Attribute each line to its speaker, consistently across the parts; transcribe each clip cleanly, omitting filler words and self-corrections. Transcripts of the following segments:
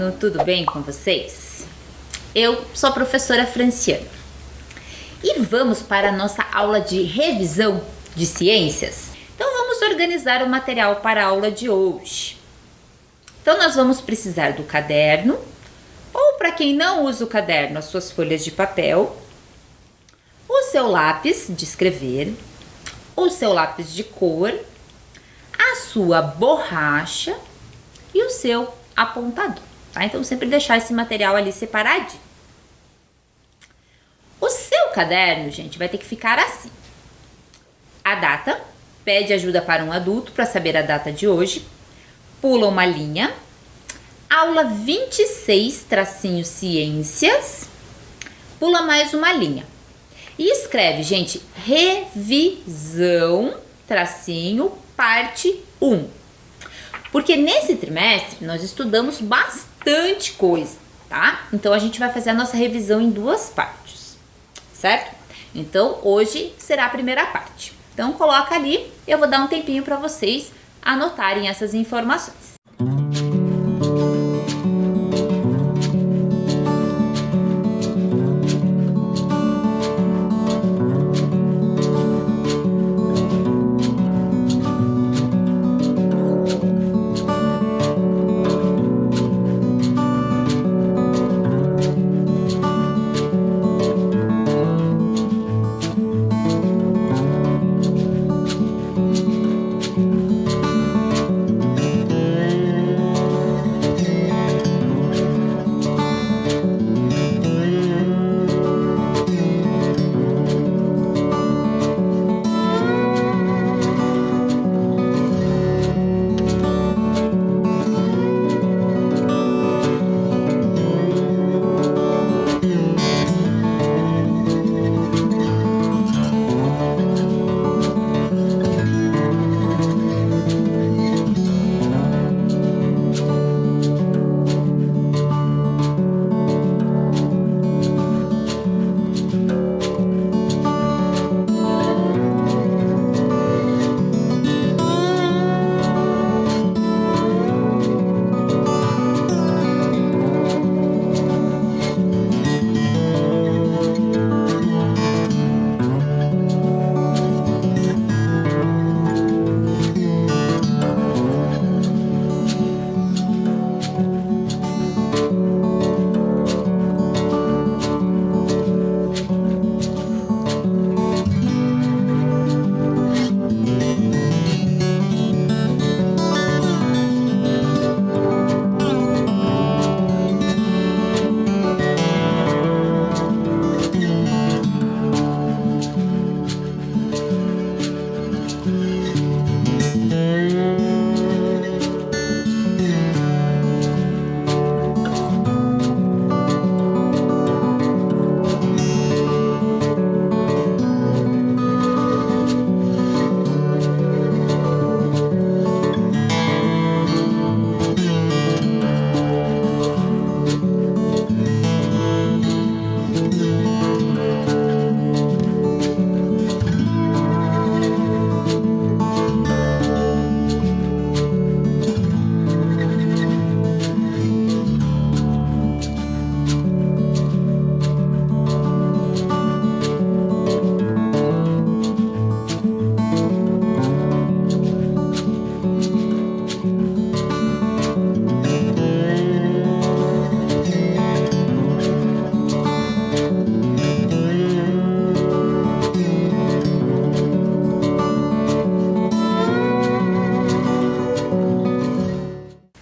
Speaker 1: aluno, tudo bem com vocês? Eu sou a professora Franciana e vamos para a nossa aula de revisão de ciências. Então vamos organizar o material para a aula de hoje. Então nós vamos precisar do caderno, ou para quem não usa o caderno, as suas folhas de papel, o seu lápis de escrever, o seu lápis de cor, a sua borracha e o seu apontador, tá? Então sempre deixar esse material ali separadinho. O seu caderno, gente, vai ter que ficar assim. A data, pede ajuda para um adulto para saber a data de hoje. Pula uma linha. Aula 26, tracinho ciências. Pula mais uma linha. E escreve, gente, revisão, tracinho, parte 1. Porque nesse trimestre nós estudamos bastante coisa, tá? Então a gente vai fazer a nossa revisão em duas partes, certo? Então hoje será a primeira parte. Então coloca ali, eu vou dar um tempinho para vocês anotarem essas informações.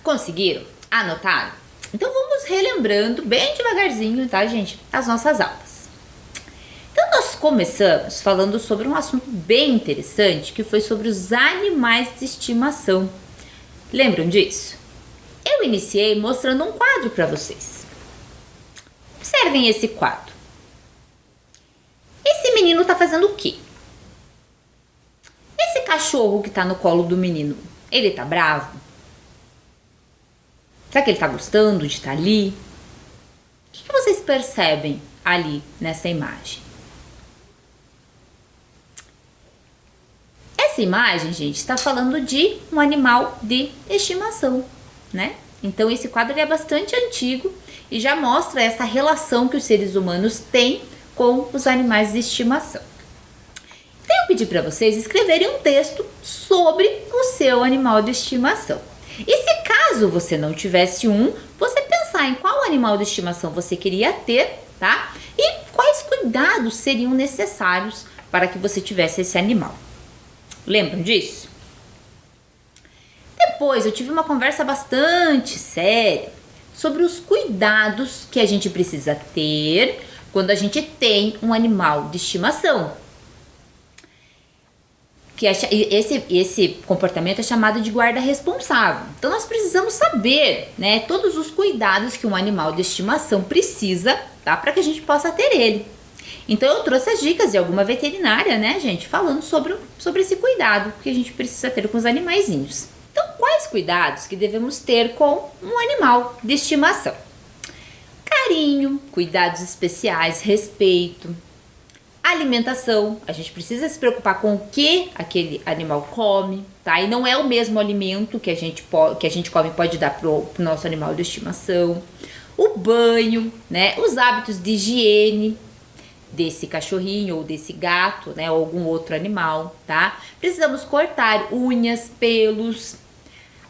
Speaker 1: Conseguiram? Anotaram? Então vamos relembrando bem devagarzinho, tá, gente? As nossas aulas. Então nós começamos falando sobre um assunto bem interessante, que foi sobre os animais de estimação. Lembram disso? Eu iniciei mostrando um quadro para vocês. Observem esse quadro. Esse menino tá fazendo o quê? Esse cachorro que tá no colo do menino, ele tá bravo? Será que ele está gostando de estar ali? O que vocês percebem ali nessa imagem? Essa imagem, gente, está falando de um animal de estimação, né? Então esse quadro ele é bastante antigo e já mostra essa relação que os seres humanos têm com os animais de estimação. Então eu pedi para vocês escreverem um texto sobre o seu animal de estimação. E se caso você não tivesse um, você pensar em qual animal de estimação você queria ter, tá? E quais cuidados seriam necessários para que você tivesse esse animal. Lembram disso? Depois eu tive uma conversa bastante séria sobre os cuidados que a gente precisa ter quando a gente tem um animal de estimação. Que esse comportamento é chamado de guarda responsável. Então nós precisamos saber, né, todos os cuidados que um animal de estimação precisa, tá, para que a gente possa ter ele. Então eu trouxe as dicas de alguma veterinária, né, gente, falando sobre esse cuidado que a gente precisa ter com os animaizinhos. Então quais cuidados que devemos ter com um animal de estimação? Carinho, cuidados especiais, respeito. Alimentação, a gente precisa se preocupar com o que aquele animal come, tá? E não é o mesmo alimento que a gente come pode dar pro nosso animal de estimação. O banho, né? Os hábitos de higiene desse cachorrinho ou desse gato, né? Ou algum outro animal, tá? Precisamos cortar unhas, pelos,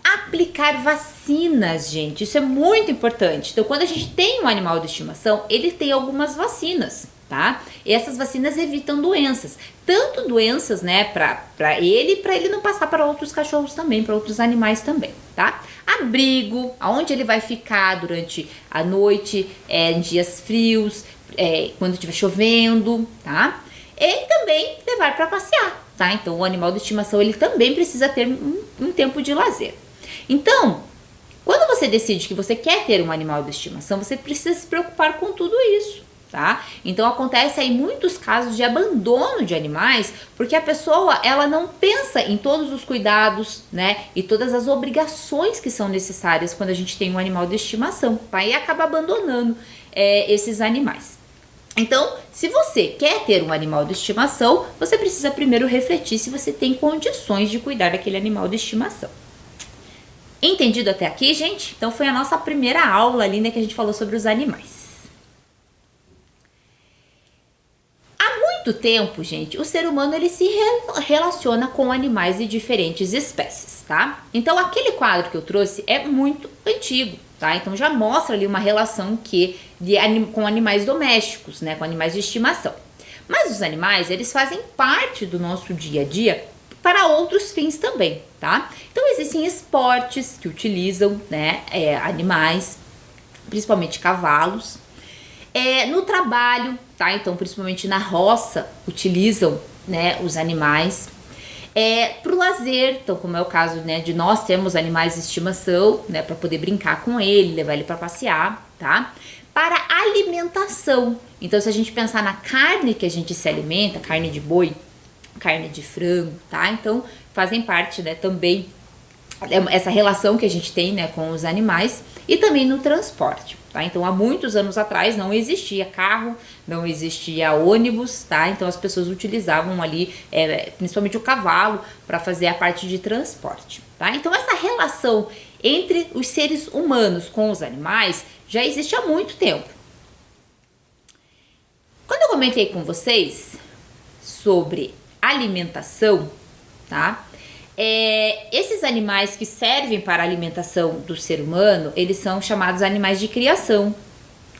Speaker 1: aplicar vacinas, gente. Isso é muito importante. Então, quando a gente tem um animal de estimação, ele tem algumas vacinas, tá? E essas vacinas evitam doenças, tanto doenças, né, para ele não passar para outros cachorros também, para outros animais também, tá? Abrigo, aonde ele vai ficar durante a noite, em dias frios, quando estiver chovendo, tá? E também levar para passear, tá? Então o animal de estimação ele também precisa ter um tempo de lazer. Então, quando você decide que você quer ter um animal de estimação, você precisa se preocupar com tudo isso, tá? Então acontece aí muitos casos de abandono de animais, porque a pessoa ela não pensa em todos os cuidados, né? E todas as obrigações que são necessárias quando a gente tem um animal de estimação, tá? E acaba abandonando esses animais. Então, se você quer ter um animal de estimação, você precisa primeiro refletir se você tem condições de cuidar daquele animal de estimação. Entendido até aqui, gente? Então foi a nossa primeira aula linda que a gente falou sobre os animais. Há muito tempo, gente, o ser humano ele se relaciona com animais de diferentes espécies, tá? Então aquele quadro que eu trouxe é muito antigo, tá? Então já mostra ali uma relação com animais domésticos, né? Com animais de estimação. Mas os animais, eles fazem parte do nosso dia a dia para outros fins também, tá? Então existem esportes que utilizam, né, animais, principalmente cavalos. No trabalho, tá? Então principalmente na roça utilizam, né, os animais. Para o lazer, então como é o caso, né, de nós temos animais de estimação, né, para poder brincar com ele, levar ele para passear, tá? Para alimentação, então se a gente pensar na carne que a gente se alimenta, carne de boi, carne de frango, tá? Então fazem parte, né, também essa relação que a gente tem, né, com os animais e também no transporte, tá? Então há muitos anos atrás não existia carro, não existia ônibus, tá? Então as pessoas utilizavam ali, principalmente o cavalo, para fazer a parte de transporte, tá? Então essa relação entre os seres humanos com os animais já existe há muito tempo. Quando eu comentei com vocês sobre alimentação, tá? Esses animais que servem para a alimentação do ser humano, eles são chamados animais de criação,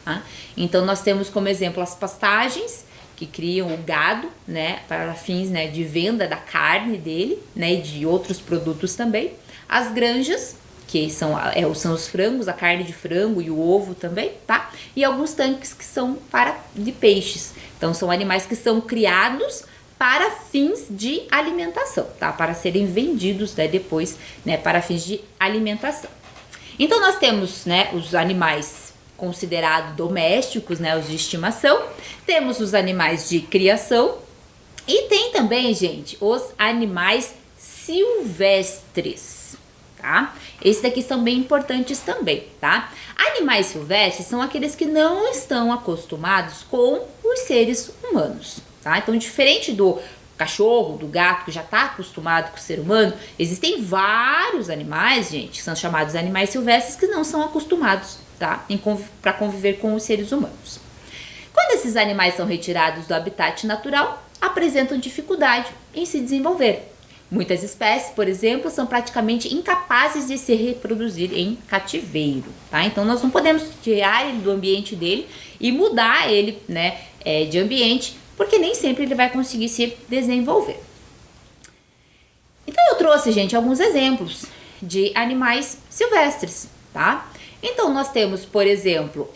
Speaker 1: tá? Então nós temos como exemplo as pastagens, que criam o gado, né, para fins, né, de venda da carne dele, né, e de outros produtos também. As granjas, que são os frangos, a carne de frango e o ovo também, tá? E alguns tanques que são de peixes. Então são animais que são criados para fins de alimentação, tá? Para serem vendidos, né, depois, né, para fins de alimentação. Então nós temos, né, os animais considerados domésticos, né, os de estimação, temos os animais de criação e tem também, gente, os animais silvestres, tá? Esses daqui são bem importantes também, tá? Animais silvestres são aqueles que não estão acostumados com os seres humanos, tá? Então, diferente do cachorro, do gato, que já está acostumado com o ser humano, existem vários animais, gente, que são chamados animais silvestres, que não são acostumados, tá? Para conviver com os seres humanos. Quando esses animais são retirados do habitat natural, apresentam dificuldade em se desenvolver. Muitas espécies, por exemplo, são praticamente incapazes de se reproduzir em cativeiro, tá? Então nós não podemos tirar ele do ambiente dele e mudar ele, né, de ambiente, porque nem sempre ele vai conseguir se desenvolver. Então eu trouxe, gente, alguns exemplos de animais silvestres, tá? Então nós temos, por exemplo,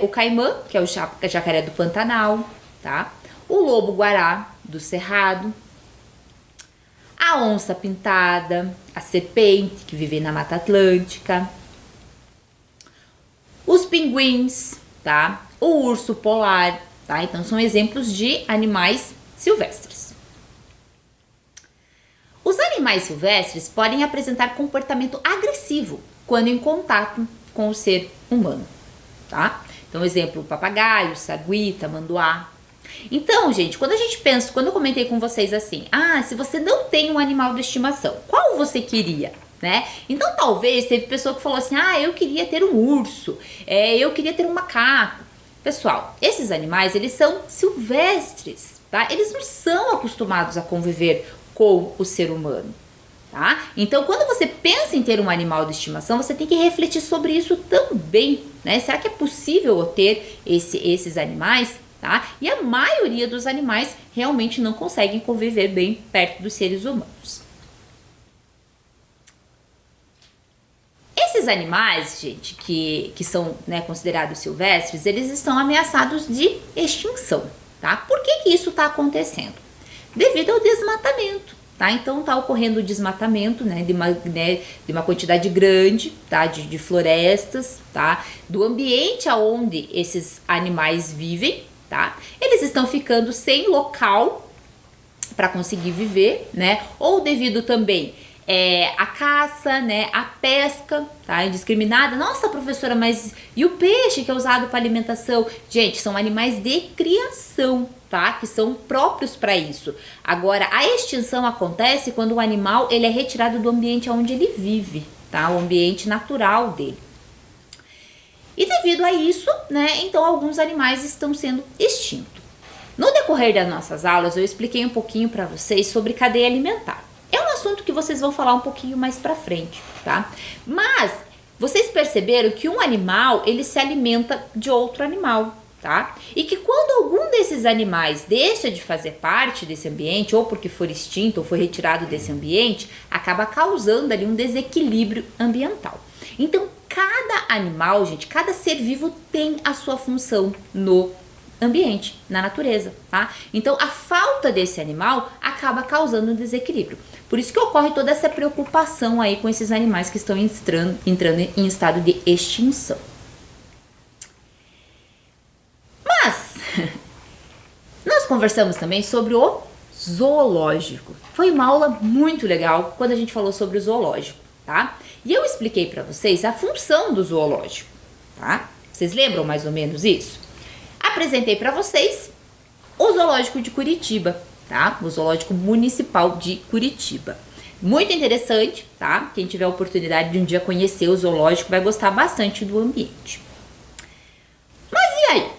Speaker 1: o caimã, que é o jacaré do Pantanal, tá? O lobo-guará do Cerrado, a onça pintada, a serpente, que vive na Mata Atlântica, os pinguins, tá? O urso polar, tá? Então são exemplos de animais silvestres. Os animais silvestres podem apresentar comportamento agressivo quando em contato com o ser humano, tá? Então, exemplo, papagaio, sagui, tamanduá. Então, gente, quando eu comentei com vocês assim, se você não tem um animal de estimação, qual você queria, né? Então, talvez teve pessoa que falou assim, eu queria ter um urso, eu queria ter um macaco. Pessoal, esses animais, eles são silvestres, tá? Eles não são acostumados a conviver com o ser humano, tá? Então, quando você pensa em ter um animal de estimação, você tem que refletir sobre isso também, né? Será que é possível ter esses animais? Tá? E a maioria dos animais realmente não conseguem conviver bem perto dos seres humanos. Esses animais, gente, que são, né, considerados silvestres, eles estão ameaçados de extinção, tá? Por que isso está acontecendo? Devido ao desmatamento, tá? Então está ocorrendo o desmatamento, né, de uma quantidade grande, tá, de florestas, tá, do ambiente aonde esses animais vivem. Tá? Eles estão ficando sem local para conseguir viver, né? Ou devido também à caça, né? A pesca, tá? Indiscriminada. Nossa, professora, mas e o peixe que é usado para alimentação? Gente, são animais de criação, tá? Que são próprios para isso. Agora, a extinção acontece quando o animal ele é retirado do ambiente onde ele vive, tá? O ambiente natural dele. E devido a isso, né, então alguns animais estão sendo extintos. No decorrer das nossas aulas, eu expliquei um pouquinho para vocês sobre cadeia alimentar. É um assunto que vocês vão falar um pouquinho mais para frente, tá? Mas vocês perceberam que um animal, ele se alimenta de outro animal, tá? E que quando algum desses animais deixa de fazer parte desse ambiente, ou porque for extinto ou foi retirado desse ambiente, acaba causando ali um desequilíbrio ambiental. Então, cada animal, gente, cada ser vivo tem a sua função no ambiente, na natureza, tá? Então, a falta desse animal acaba causando um desequilíbrio. Por isso que ocorre toda essa preocupação aí com esses animais que estão entrando em estado de extinção. Mas, nós conversamos também sobre o zoológico. Foi uma aula muito legal quando a gente falou sobre o zoológico, tá? E eu expliquei para vocês a função do zoológico, tá? Vocês lembram mais ou menos isso? Apresentei para vocês o zoológico de Curitiba, tá? O zoológico municipal de Curitiba. Muito interessante, tá? Quem tiver a oportunidade de um dia conhecer o zoológico vai gostar bastante do ambiente. Mas e aí?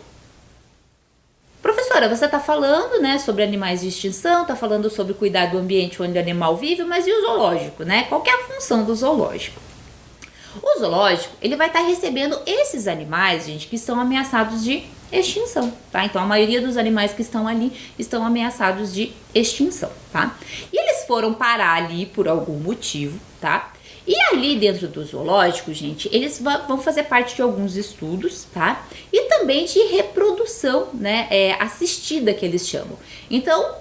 Speaker 1: Professora, você está falando, né, sobre animais de extinção, está falando sobre cuidar do ambiente onde o animal vive, mas e o zoológico, né? Qual que é a função do zoológico? O zoológico, ele vai estar recebendo esses animais, gente, que estão ameaçados de extinção, tá? Então, a maioria dos animais que estão ali estão ameaçados de extinção, tá? E eles foram parar ali por algum motivo, tá? E ali dentro do zoológico, gente, eles vão fazer parte de alguns estudos, tá? E também de reprodução, né, assistida, que eles chamam. Então,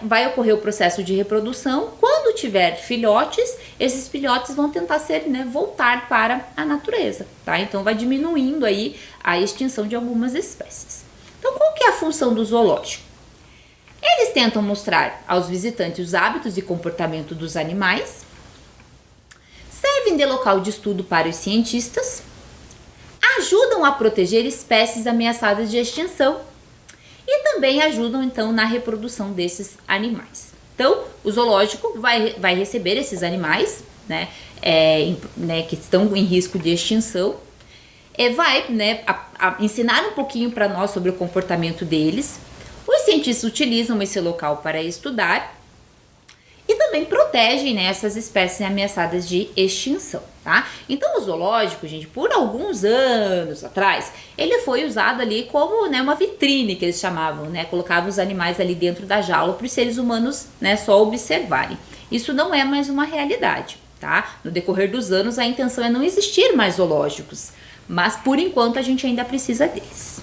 Speaker 1: vai ocorrer o processo de reprodução. Quando tiver filhotes, esses filhotes vão tentar voltar para a natureza, tá? Então, vai diminuindo aí a extinção de algumas espécies. Então, qual que é a função do zoológico? Eles tentam mostrar aos visitantes os hábitos e comportamento dos animais, servem de local de estudo para os cientistas, ajudam a proteger espécies ameaçadas de extinção e também ajudam então na reprodução desses animais, Então, o zoológico vai receber esses animais, né, que estão em risco de extinção, vai, né, ensinar um pouquinho para nós sobre o comportamento deles. Os cientistas utilizam esse local para estudar e também protegem, né, essas espécies ameaçadas de extinção, tá? Então, o zoológico, gente, por alguns anos atrás, ele foi usado ali como, né, uma vitrine, que eles chamavam, né? Colocavam os animais ali dentro da jaula para os seres humanos, né, só observarem. Isso não é mais uma realidade, tá? No decorrer dos anos, a intenção é não existir mais zoológicos, mas por enquanto a gente ainda precisa deles.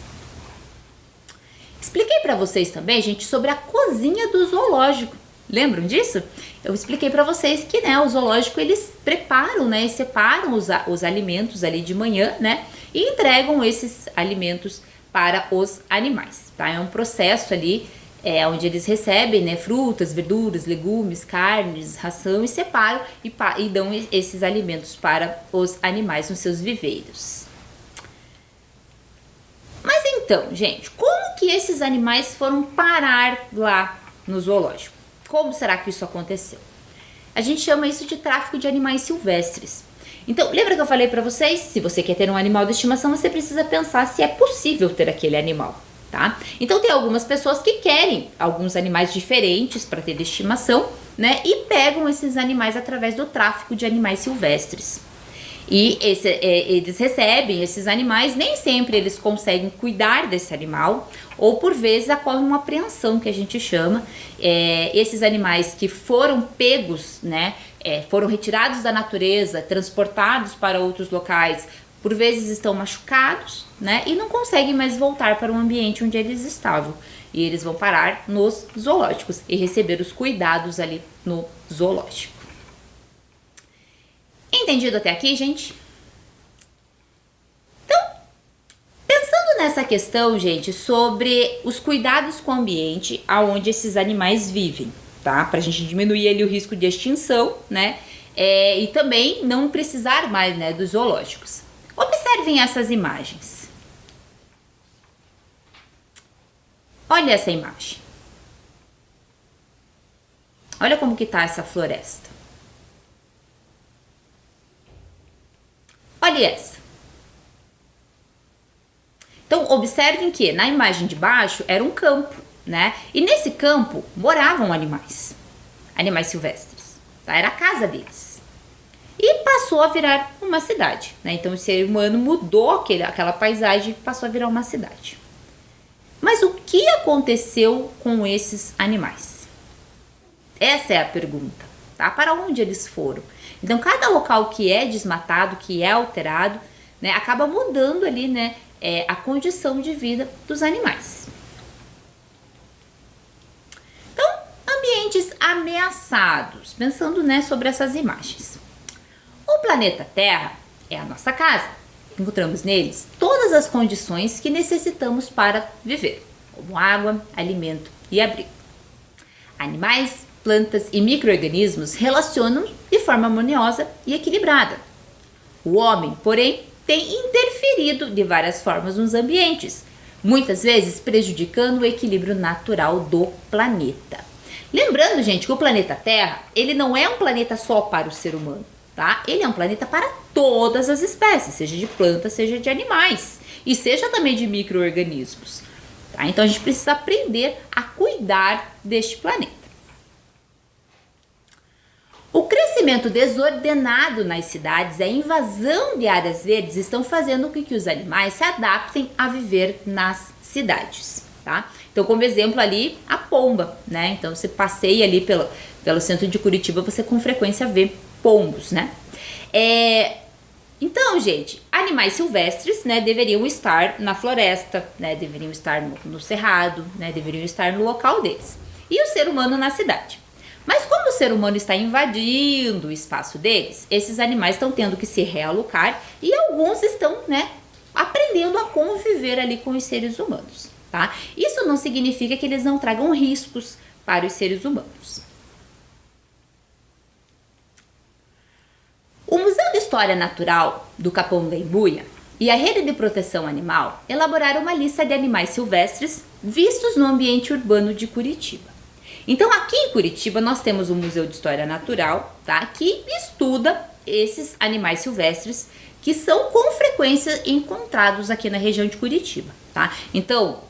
Speaker 1: Expliquei para vocês também, gente, sobre a cozinha do zoológico. Lembram disso? Eu expliquei para vocês que, né, o zoológico, eles preparam, né, e separam os alimentos ali de manhã, né, e entregam esses alimentos para os animais, tá? É um processo ali onde eles recebem, né, frutas, verduras, legumes, carnes, ração, e separam e dão esses alimentos para os animais nos seus viveiros. Mas então, gente, como que esses animais foram parar lá no zoológico? Como será que isso aconteceu? A gente chama isso de tráfico de animais silvestres. Então, lembra que eu falei para vocês? Se você quer ter um animal de estimação, você precisa pensar se é possível ter aquele animal, tá? Então, tem algumas pessoas que querem alguns animais diferentes para ter de estimação, né? E pegam esses animais através do tráfico de animais silvestres. E eles recebem esses animais, nem sempre eles conseguem cuidar desse animal, ou por vezes ocorre uma apreensão, que a gente chama. Esses animais que foram pegos, né, foram retirados da natureza, transportados para outros locais, por vezes estão machucados, né, e não conseguem mais voltar para o ambiente onde eles estavam. E eles vão parar nos zoológicos e receber os cuidados ali no zoológico. Entendido até aqui, gente? Então, pensando nessa questão, gente, sobre os cuidados com o ambiente aonde esses animais vivem, tá? Pra gente diminuir ali o risco de extinção, né? E também não precisar mais, né, dos zoológicos. Observem essas imagens. Olha essa imagem. Olha como que tá essa floresta. Olha essa. Então, observem que na imagem de baixo era um campo, né? E nesse campo moravam animais silvestres, tá? Era a casa deles. E passou a virar uma cidade, né? Então, o ser humano mudou aquela paisagem e passou a virar uma cidade. Mas o que aconteceu com esses animais? Essa é a pergunta, tá? Para onde eles foram? Então, cada local que é desmatado, que é alterado, né, acaba mudando ali, né, a condição de vida dos animais. Então, ambientes ameaçados. Pensando, né, sobre essas imagens. O planeta Terra é a nossa casa. Encontramos neles todas as condições que necessitamos para viver, como água, alimento e abrigo. Animais, plantas e micro-organismos relacionam de forma harmoniosa e equilibrada. O homem, porém, tem interferido de várias formas nos ambientes, muitas vezes prejudicando o equilíbrio natural do planeta. Lembrando, gente, que o planeta Terra, ele não é um planeta só para o ser humano, tá? Ele é um planeta para todas as espécies, seja de plantas, seja de animais e seja também de micro-organismos, tá? Então a gente precisa aprender a cuidar deste planeta. O crescimento desordenado nas cidades e a invasão de áreas verdes estão fazendo com que os animais se adaptem a viver nas cidades, tá? Então, como exemplo ali, a pomba, né? Então, você passeia ali pelo centro de Curitiba, você com frequência vê pombos, né? Então, gente, animais silvestres, né, deveriam estar na floresta, né? Deveriam estar no cerrado, né? Deveriam estar no local deles. E o ser humano na cidade. Mas como o ser humano está invadindo o espaço deles, esses animais estão tendo que se realocar e alguns estão, né, aprendendo a conviver ali com os seres humanos, tá? Isso não significa que eles não tragam riscos para os seres humanos. O Museu de História Natural do Capão da Imbuia e a Rede de Proteção Animal elaboraram uma lista de animais silvestres vistos no ambiente urbano de Curitiba. Então aqui em Curitiba nós temos o Museu de História Natural, tá? Que estuda esses animais silvestres que são com frequência encontrados aqui na região de Curitiba, tá? Então,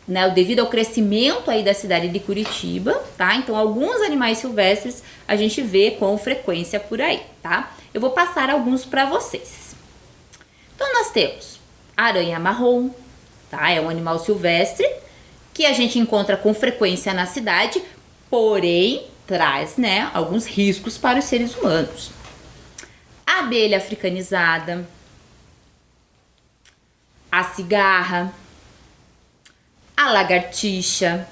Speaker 1: né, devido ao crescimento aí da cidade de Curitiba, tá? Então alguns animais silvestres a gente vê com frequência por aí, tá? Eu vou passar alguns para vocês. Então nós temos a aranha marrom, tá? É um animal silvestre que a gente encontra com frequência na cidade, porém traz, né, alguns riscos para os seres humanos. A abelha africanizada, a cigarra, a lagartixa,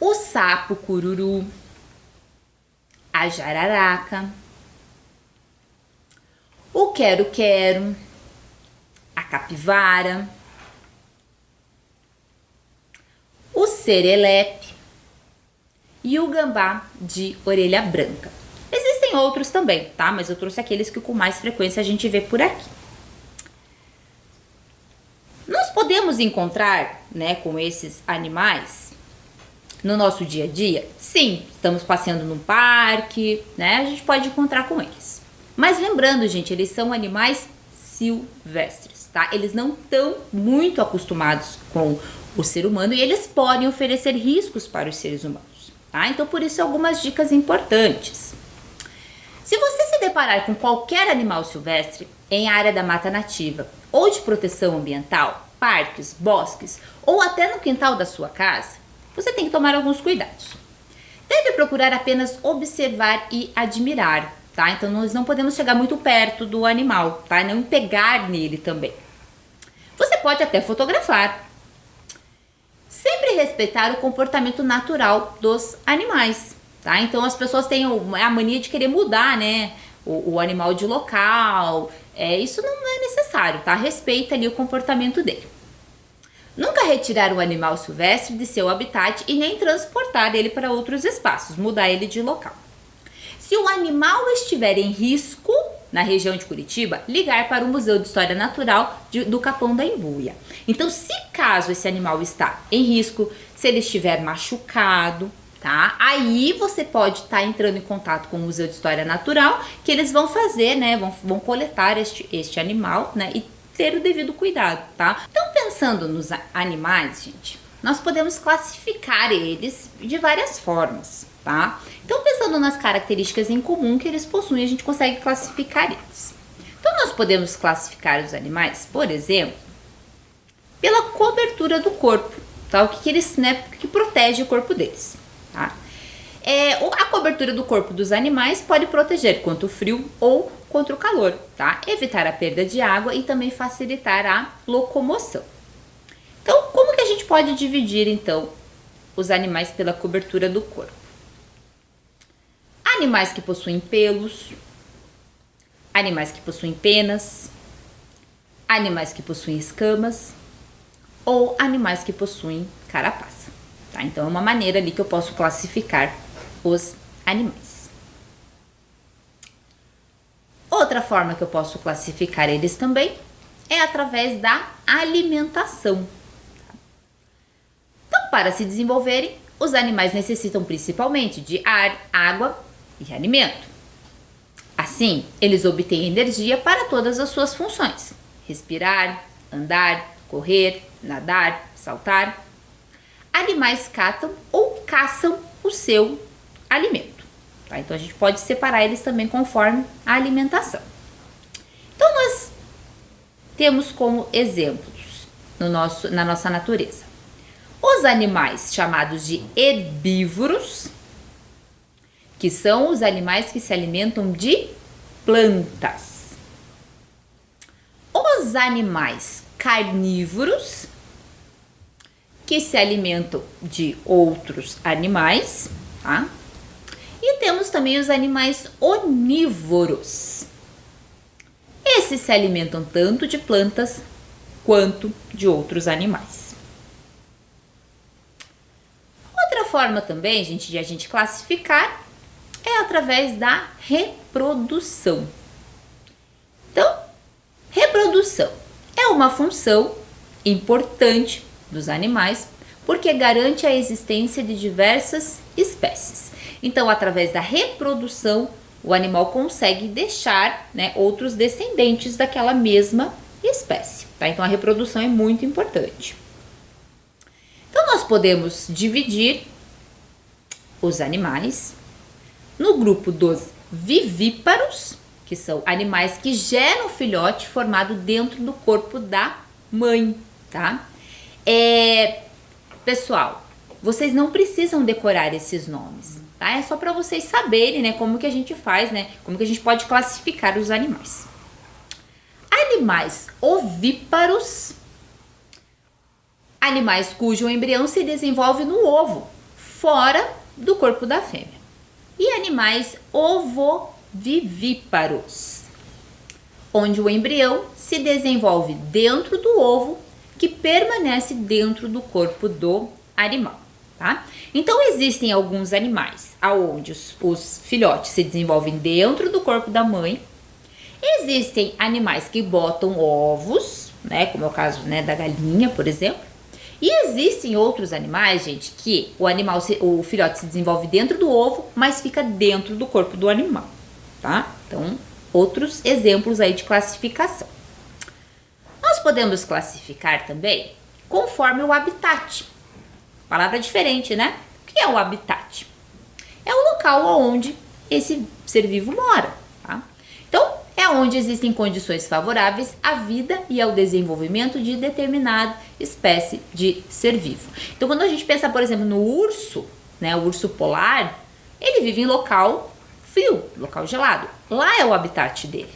Speaker 1: o sapo cururu, a jararaca, o quero-quero, a capivara, o serelepe e o gambá de orelha branca. Existem outros também, tá? Mas eu trouxe aqueles que com mais frequência a gente vê por aqui. Nós podemos encontrar, né, com esses animais no nosso dia a dia? Sim, estamos passeando num parque, né? A gente pode encontrar com eles. Mas lembrando, gente, eles são animais silvestres, tá? Eles não estão muito acostumados com o ser humano e eles podem oferecer riscos para os seres humanos, tá? Então, por isso, algumas dicas importantes. Se você se deparar com qualquer animal silvestre em área da mata nativa ou de proteção ambiental, parques, bosques ou até no quintal da sua casa, você tem que tomar alguns cuidados. Deve procurar apenas observar e admirar, tá? Então nós não podemos chegar muito perto do animal, tá? Não pegar nele também. Você pode até fotografar. Sempre respeitar o comportamento natural dos animais, tá? Então as pessoas têm a mania de querer mudar, né, o animal de local. Isso não é necessário, tá? Respeita ali o comportamento dele. Nunca retirar o animal silvestre de seu habitat e nem transportar ele para outros espaços, mudar ele de local. Se o animal estiver em risco na região de Curitiba, ligar para o Museu de História Natural do Capão da Embuia. Então, se caso esse animal está em risco, se ele estiver machucado, tá? Aí você pode estar entrando em contato com o Museu de História Natural, que eles vão fazer, né? Vão coletar este animal, né? E ter o devido cuidado, tá? Então, pensando nos animais, gente, nós podemos classificar eles de várias formas, tá? Então, pensando nas características em comum que eles possuem, a gente consegue classificar eles. Então, nós podemos classificar os animais, por exemplo, pela cobertura do corpo, tá? O que eles, né, que protege o corpo deles, tá? A cobertura do corpo dos animais pode proteger contra o frio ou contra o calor, tá? Evitar a perda de água e também facilitar a locomoção. Então, como que a gente pode dividir, então, os animais pela cobertura do corpo? Animais que possuem pelos, animais que possuem penas, animais que possuem escamas ou animais que possuem carapaça, tá? Então, é uma maneira ali que eu posso classificar os animais. Outra forma que eu posso classificar eles também é através da alimentação. Então, para se desenvolverem, os animais necessitam principalmente de ar, água e alimento. Assim, eles obtêm energia para todas as suas funções: respirar, andar, correr, nadar, saltar. Animais catam ou caçam o seu alimento, tá? Então a gente pode separar eles também conforme a alimentação. Então nós temos como exemplos na nossa natureza os animais chamados de herbívoros, que são os animais que se alimentam de plantas. Os animais carnívoros, que se alimentam de outros animais, tá? E temos também os animais onívoros. Esses se alimentam tanto de plantas quanto de outros animais. Outra forma também, gente, de a gente classificar é através da reprodução. Então, reprodução é uma função importante dos animais, porque garante a existência de diversas espécies. Então, através da reprodução, o animal consegue deixar, né, outros descendentes daquela mesma espécie, tá? Então, a reprodução é muito importante. Então, nós podemos dividir os animais no grupo dos vivíparos, que são animais que geram filhote formado dentro do corpo da mãe, tá? Pessoal, vocês não precisam decorar esses nomes, tá? É só para vocês saberem, né, como que a gente faz, né, como que a gente pode classificar os animais. Animais ovíparos, animais cujo embrião se desenvolve no ovo, fora do corpo da fêmea. E animais ovovivíparos, onde o embrião se desenvolve dentro do ovo, que permanece dentro do corpo do animal, tá? Então, existem alguns animais onde os filhotes se desenvolvem dentro do corpo da mãe. Existem animais que botam ovos, né, como é o caso, né, da galinha, por exemplo. E existem outros animais, gente, que o filhote se desenvolve dentro do ovo, mas fica dentro do corpo do animal, tá? Então, outros exemplos aí de classificação. Nós podemos classificar também conforme o habitat. Palavra diferente, né? O que é o habitat? É o local onde esse ser vivo mora, tá? Então, é onde existem condições favoráveis à vida e ao desenvolvimento de determinada espécie de ser vivo. Então, quando a gente pensa, por exemplo, no urso, né, o urso polar, ele vive em local frio, local gelado. Lá é o habitat dele,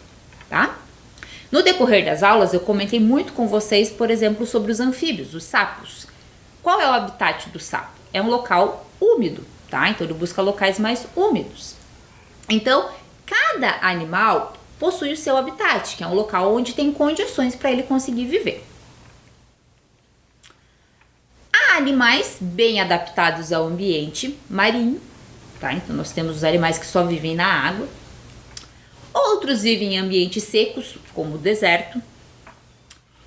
Speaker 1: tá? No decorrer das aulas, eu comentei muito com vocês, por exemplo, sobre os anfíbios, os sapos. Qual é o habitat do sapo? É um local úmido, tá? Então, ele busca locais mais úmidos. Então, cada animal possui o seu habitat, que é um local onde tem condições para ele conseguir viver. Há animais bem adaptados ao ambiente marinho, tá? Então, nós temos os animais que só vivem na água. Outros vivem em ambientes secos, como o deserto.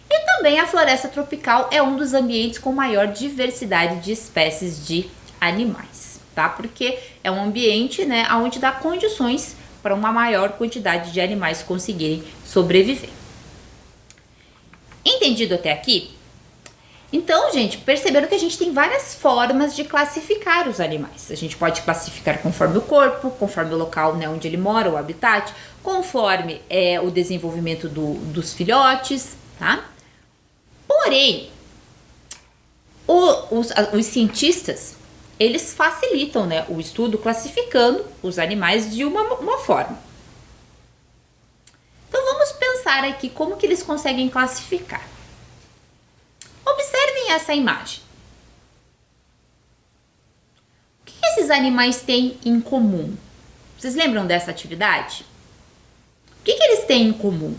Speaker 1: E também a floresta tropical é um dos ambientes com maior diversidade de espécies de animais, tá? Porque é um ambiente, né, onde dá condições para uma maior quantidade de animais conseguirem sobreviver. Entendido até aqui? Então, gente, perceberam que a gente tem várias formas de classificar os animais. A gente pode classificar conforme o corpo, conforme o local, né, onde ele mora, o habitat, conforme o desenvolvimento dos filhotes, tá? Porém, os cientistas, eles facilitam, né, o estudo classificando os animais de uma forma. Então, vamos pensar aqui como que eles conseguem classificar. Observem essa imagem. O que esses animais têm em comum? Vocês lembram dessa atividade? O que eles têm em comum?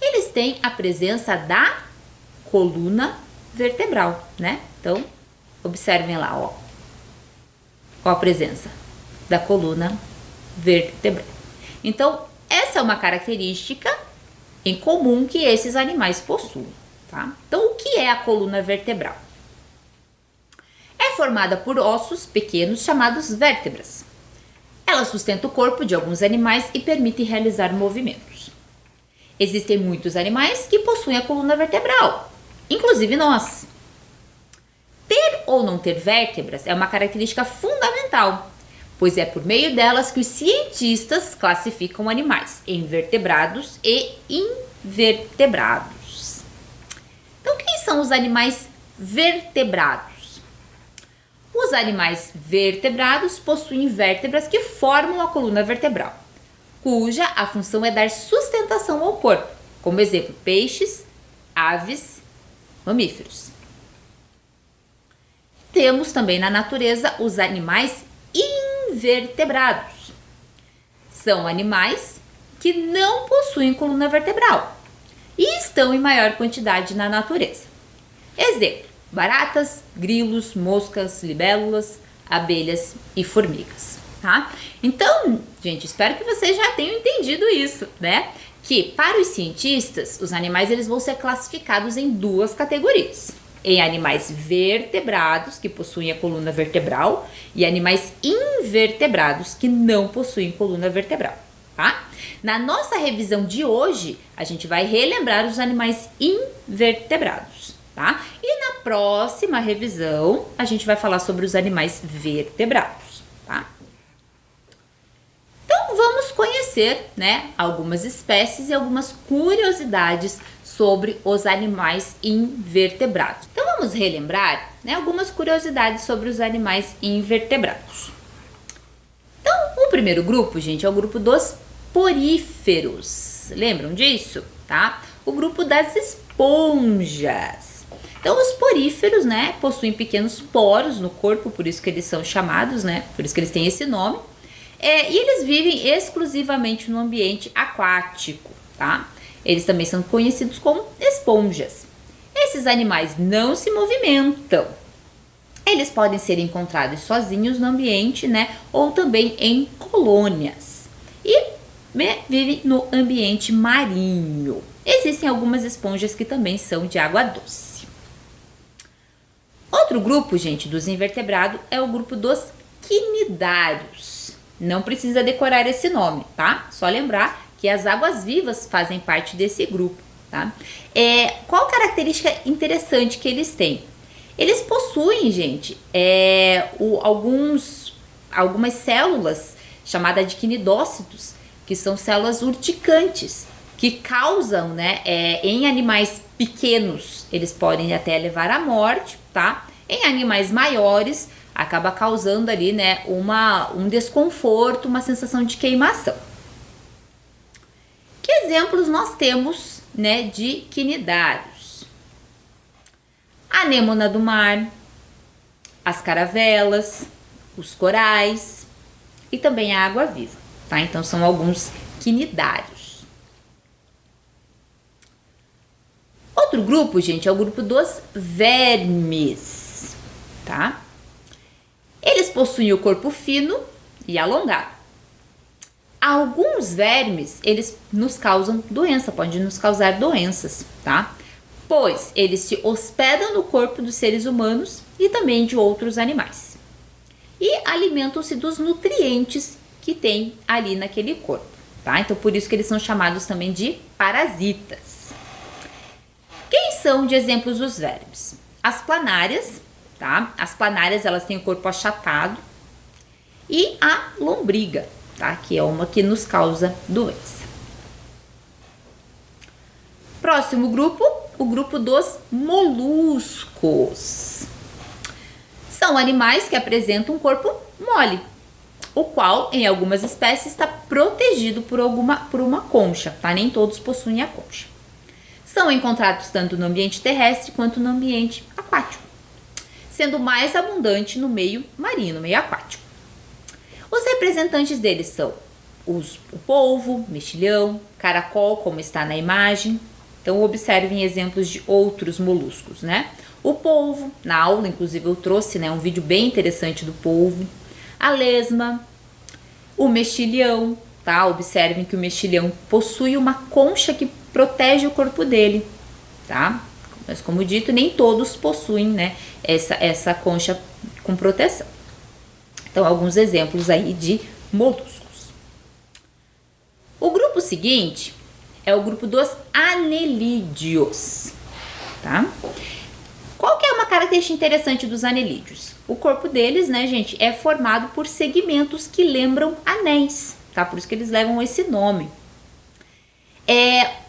Speaker 1: Eles têm a presença da coluna vertebral, né? Então, observem lá, ó a presença da coluna vertebral. Então, essa é uma característica em comum que esses animais possuem, tá? Então, o que é a coluna vertebral? É formada por ossos pequenos chamados vértebras. Ela sustenta o corpo de alguns animais e permite realizar movimentos. Existem muitos animais que possuem a coluna vertebral, inclusive nós. Ter ou não ter vértebras é uma característica fundamental, pois é por meio delas que os cientistas classificam animais em vertebrados e invertebrados. Então, quem são os animais vertebrados? Os animais vertebrados possuem vértebras que formam a coluna vertebral, cuja a função é dar sustentação ao corpo, como exemplo, peixes, aves, mamíferos. Temos também na natureza os animais invertebrados. São animais que não possuem coluna vertebral e estão em maior quantidade na natureza. Exemplo, baratas, grilos, moscas, libélulas, abelhas e formigas, tá? Então, gente, espero que vocês já tenham entendido isso, né? que para os cientistas, os animais eles vão ser classificados em duas categorias. Em animais vertebrados, que possuem a coluna vertebral, e animais invertebrados, que não possuem coluna vertebral, tá? Na nossa revisão de hoje, a gente vai relembrar os animais invertebrados, tá? E na próxima revisão, a gente vai falar sobre os animais vertebrados, tá? Então, vamos conhecer, né, algumas espécies e algumas curiosidades sobre os animais invertebrados. Então, vamos relembrar, né, algumas curiosidades sobre os animais invertebrados. Então, o primeiro grupo, gente, é o grupo dos poríferos. Lembram disso? Tá? O grupo das esponjas. Então, os poríferos, né, possuem pequenos poros no corpo, por isso que eles são chamados, né, por isso que eles têm esse nome. E eles vivem exclusivamente no ambiente aquático, tá? Eles também são conhecidos como esponjas. Esses animais não se movimentam. Eles podem ser encontrados sozinhos no ambiente, né? Ou também em colônias. E vivem no ambiente marinho. Existem algumas esponjas que também são de água doce. Outro grupo, gente, dos invertebrados é o grupo dos quinidários. Não precisa decorar esse nome, tá? Só lembrar que as águas-vivas fazem parte desse grupo, tá? Qual característica interessante que eles têm? Eles possuem, gente, algumas células chamadas de quinidócitos, que são células urticantes, que causam, né, em animais pequenos, eles podem até levar à morte, tá? Em animais maiores, acaba causando ali, né, um desconforto, uma sensação de queimação. Que exemplos nós temos, né, de quinidários? A anêmona do mar, as caravelas, os corais e também a água-viva, tá? Então são alguns quinidários. Outro grupo, gente, é o grupo dos vermes, tá? Eles possuem o corpo fino e alongado. Alguns vermes, eles nos causam doença, podem nos causar doenças, tá? Pois eles se hospedam no corpo dos seres humanos e também de outros animais. E alimentam-se dos nutrientes que tem ali naquele corpo, tá? Então, por isso que eles são chamados também de parasitas. Quem são de exemplos os vermes? As planárias, tá? As planárias, elas têm o corpo achatado. E a lombriga, tá? Que é uma que nos causa doença. Próximo grupo, o grupo dos moluscos. São animais que apresentam um corpo mole, o qual, em algumas espécies, está protegido por uma concha, tá? Nem todos possuem a concha. São encontrados tanto no ambiente terrestre quanto no ambiente aquático, sendo mais abundante no meio marinho, no meio aquático. Os representantes deles são o polvo, mexilhão, caracol, como está na imagem. Então, observem exemplos de outros moluscos, né? O polvo, na aula, inclusive, eu trouxe, né, um vídeo bem interessante do polvo. A lesma, o mexilhão, tá? Observem que o mexilhão possui uma concha que protege o corpo dele, tá? Mas, como dito, nem todos possuem, né, essa concha com proteção. Então, alguns exemplos aí de moluscos. O grupo seguinte é o grupo dos anelídeos, tá? Qual que é uma característica interessante dos anelídeos? O corpo deles, né, gente, é formado por segmentos que lembram anéis, tá? Por isso que eles levam esse nome.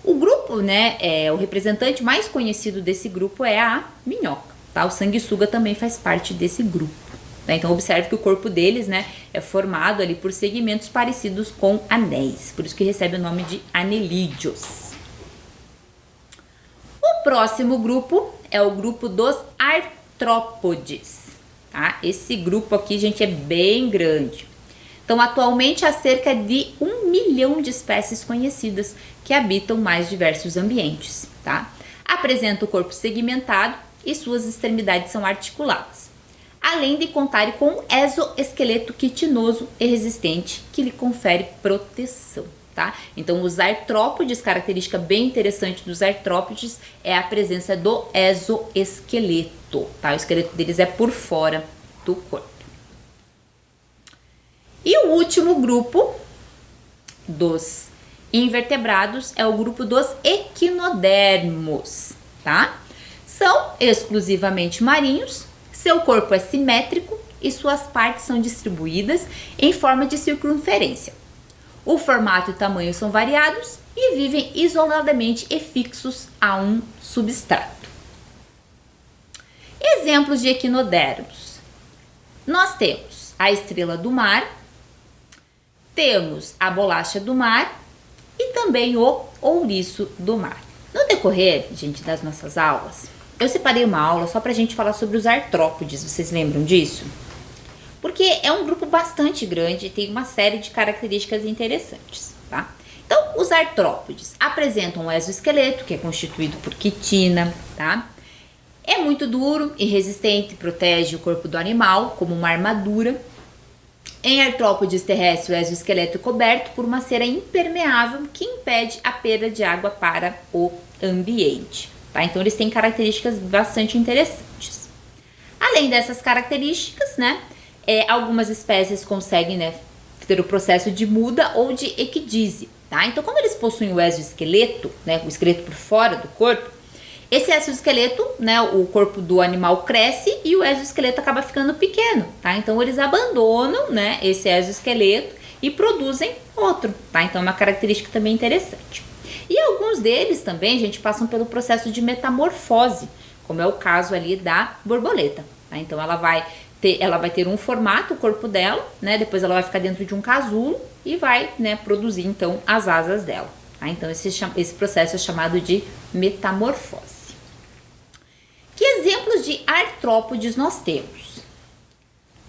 Speaker 1: O grupo, né, o representante mais conhecido desse grupo é a minhoca, tá? O sanguessuga também faz parte desse grupo. Então, observe que o corpo deles, né, é formado ali por segmentos parecidos com anéis, por isso que recebe o nome de anelídeos. O próximo grupo é o grupo dos artrópodes, tá? Esse grupo aqui, gente, é bem grande. Então, atualmente há cerca de 1 milhão de espécies conhecidas que habitam mais diversos ambientes, tá? Apresenta o corpo segmentado e suas extremidades são articuladas, além de contar com um exoesqueleto quitinoso e resistente que lhe confere proteção. tá? Então, os artrópodes, característica bem interessante dos artrópodes é a presença do exoesqueleto, tá? O esqueleto deles é por fora do corpo. E o último grupo dos invertebrados é o grupo dos equinodermos, tá? São exclusivamente marinhos, seu corpo é simétrico e suas partes são distribuídas em forma de circunferência. O formato e tamanho são variados e vivem isoladamente e fixos a um substrato. Exemplos de equinodermos. Nós temos a estrela do mar, temos a bolacha do mar e também o ouriço do mar. No decorrer, gente, das nossas aulas, eu separei uma aula só pra gente falar sobre os artrópodes, vocês lembram disso? Porque é um grupo bastante grande e tem uma série de características interessantes, tá? Então, os artrópodes apresentam um exoesqueleto, que é constituído por quitina, tá? É muito duro e resistente, protege o corpo do animal como uma armadura. Em artrópodes terrestres, o exoesqueleto é coberto por uma cera impermeável que impede a perda de água para o ambiente, tá? Então, eles têm características bastante interessantes. Além dessas características, né, algumas espécies conseguem, né, ter o processo de muda ou de equidise, tá? Então, como eles possuem o exoesqueleto, né, o esqueleto por fora do corpo, esse exoesqueleto, né, o corpo do animal cresce e o exoesqueleto acaba ficando pequeno, tá? Então, eles abandonam, né, esse exoesqueleto e produzem outro, tá? Então, é uma característica também interessante. E alguns deles também, gente, passam pelo processo de metamorfose, como é o caso ali da borboleta, tá? Então, ela vai ter um formato, o corpo dela, né? Depois ela vai ficar dentro de um casulo e vai, né, produzir, então, as asas dela, tá? Então, esse processo é chamado de metamorfose. Que exemplos de artrópodes nós temos?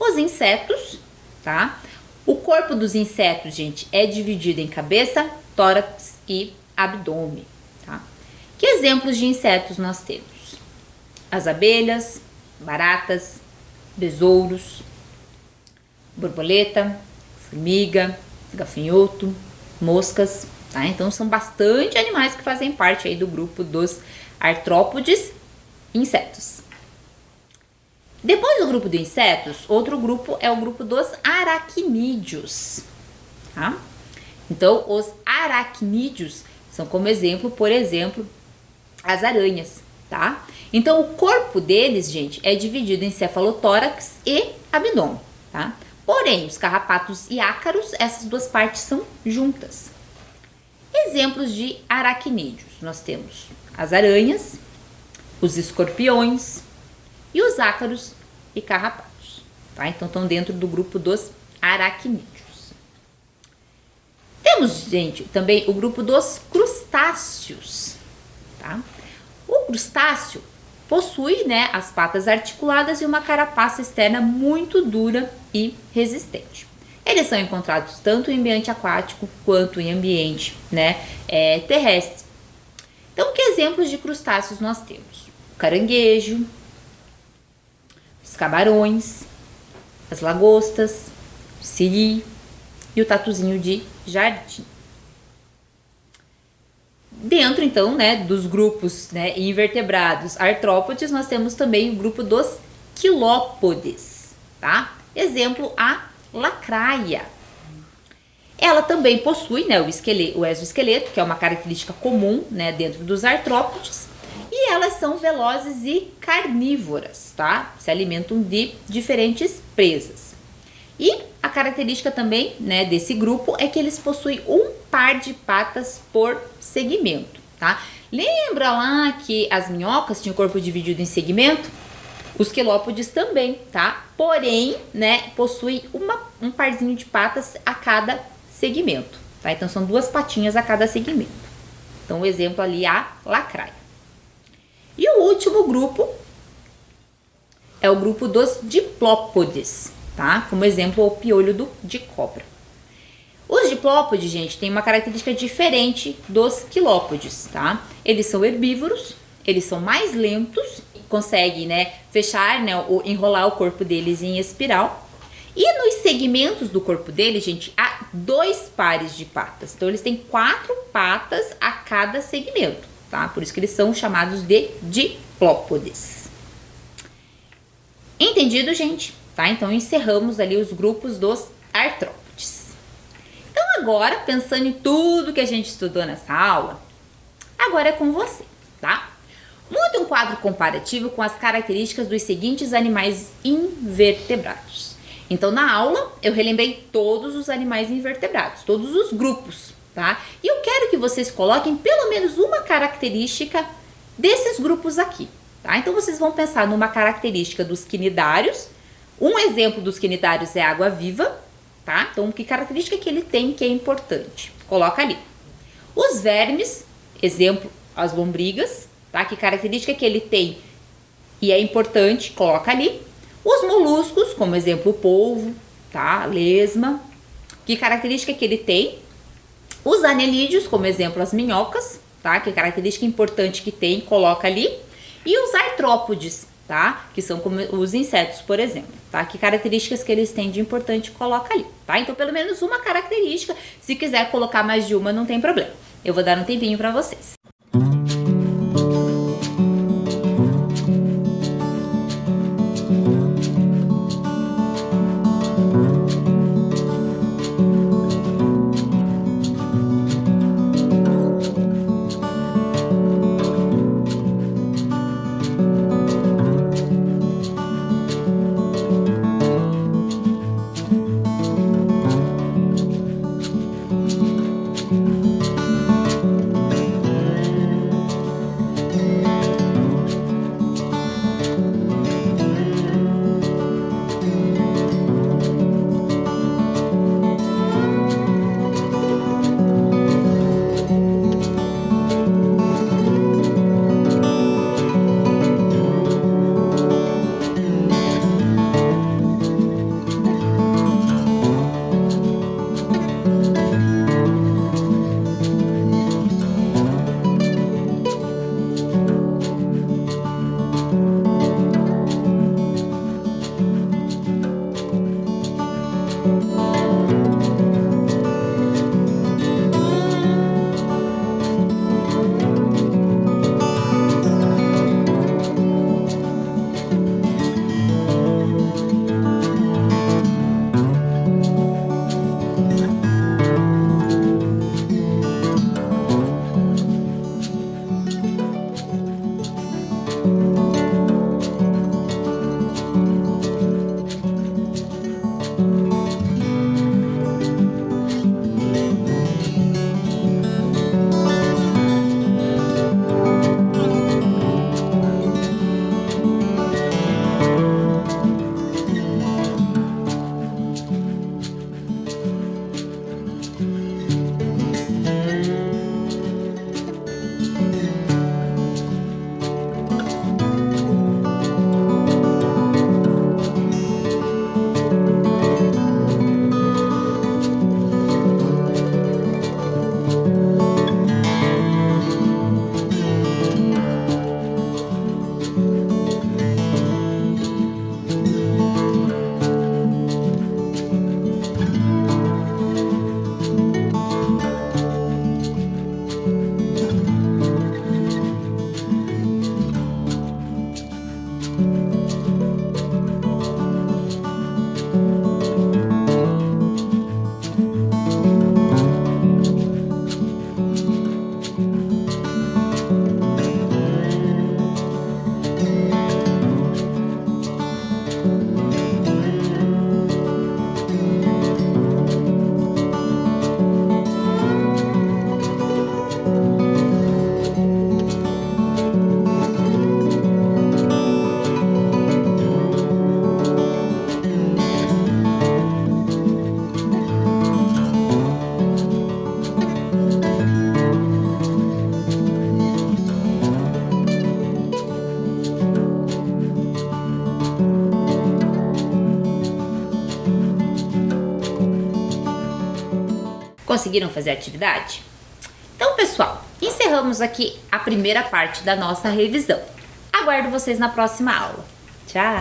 Speaker 1: Os insetos, tá? O corpo dos insetos, gente, é dividido em cabeça, tórax e abdômen, tá? Que exemplos de insetos nós temos? As abelhas, baratas, besouros, borboleta, formiga, gafanhoto, moscas, tá? Então, são bastante animais que fazem parte aí do grupo dos artrópodes, insetos. Depois do grupo de insetos, outro grupo é o grupo dos aracnídeos, tá? Então, os aracnídeos são como exemplo, por exemplo, as aranhas, tá? Então, o corpo deles, gente, é dividido em cefalotórax e abdômen, tá? Porém, os carrapatos e ácaros, essas duas partes são juntas. Exemplos de aracnídeos, nós temos as aranhas, os escorpiões e os ácaros e carrapatos, tá? Então, estão dentro do grupo dos aracnídeos. Temos, gente, também o grupo dos crustáceos, tá? O crustáceo possui, né, as patas articuladas e uma carapaça externa muito dura e resistente. Eles são encontrados tanto em ambiente aquático quanto em ambiente, né, terrestre. Então, que exemplos de crustáceos nós temos? O caranguejo, os camarões, as lagostas, o siri e o tatuzinho de jardim. Dentro, então, né, dos grupos, né, invertebrados artrópodes, nós temos também o grupo dos quilópodes, tá? Exemplo, a lacraia. Ela também possui, né, o exoesqueleto, que é uma característica comum, né, dentro dos artrópodes, e elas são velozes e carnívoras, tá? Se alimentam de diferentes presas. E a característica também, né, desse grupo é que eles possuem um par de patas por segmento, tá? Lembra lá que as minhocas tinham o corpo dividido em segmento? Os quelópodes também, tá? Porém, né, possuem um parzinho de patas a cada segmento, tá? Então, são duas patinhas a cada segmento. Então, o exemplo ali é a lacraia. E o último grupo é o grupo dos diplópodes, tá? Como exemplo, o piolho de cobra. Os diplópodes, gente, têm uma característica diferente dos quilópodes, tá? Eles são herbívoros, eles são mais lentos, conseguem, né, fechar, né, enrolar o corpo deles em espiral. E nos segmentos do corpo deles, gente, 2 pares de patas. Então, eles têm 4 patas a cada segmento, tá? Por isso que eles são chamados de diplópodes. Entendido, gente? Tá? Então, encerramos ali os grupos dos artrópodes. Então, agora, pensando em tudo que a gente estudou nessa aula, agora é com você, tá? Monte um quadro comparativo com as características dos seguintes animais invertebrados. Então, na aula, eu relembrei todos os animais invertebrados, todos os grupos, tá? E eu quero que vocês coloquem pelo menos uma característica desses grupos aqui, tá? Então, vocês vão pensar numa característica dos quinidários. Um exemplo dos quinidários é a água-viva, tá? Então, que característica que ele tem que é importante? Coloca ali. Os vermes, exemplo, as lombrigas, tá? Que característica que ele tem e é importante? Coloca ali. Os moluscos, como exemplo, o polvo, tá? Lesma. Que característica que ele tem? Os anelídeos, como exemplo, as minhocas, tá? Que característica importante que tem? Coloca ali. E os artrópodes, tá? Que são como os insetos, por exemplo, tá? Que características que eles têm de importante? Coloca ali, tá? Então, pelo menos uma característica. Se quiser colocar mais de uma, não tem problema. Eu vou dar um tempinho para vocês. Conseguiram fazer a atividade? Então, pessoal, encerramos aqui a primeira parte da nossa revisão. Aguardo vocês na próxima aula. Tchau!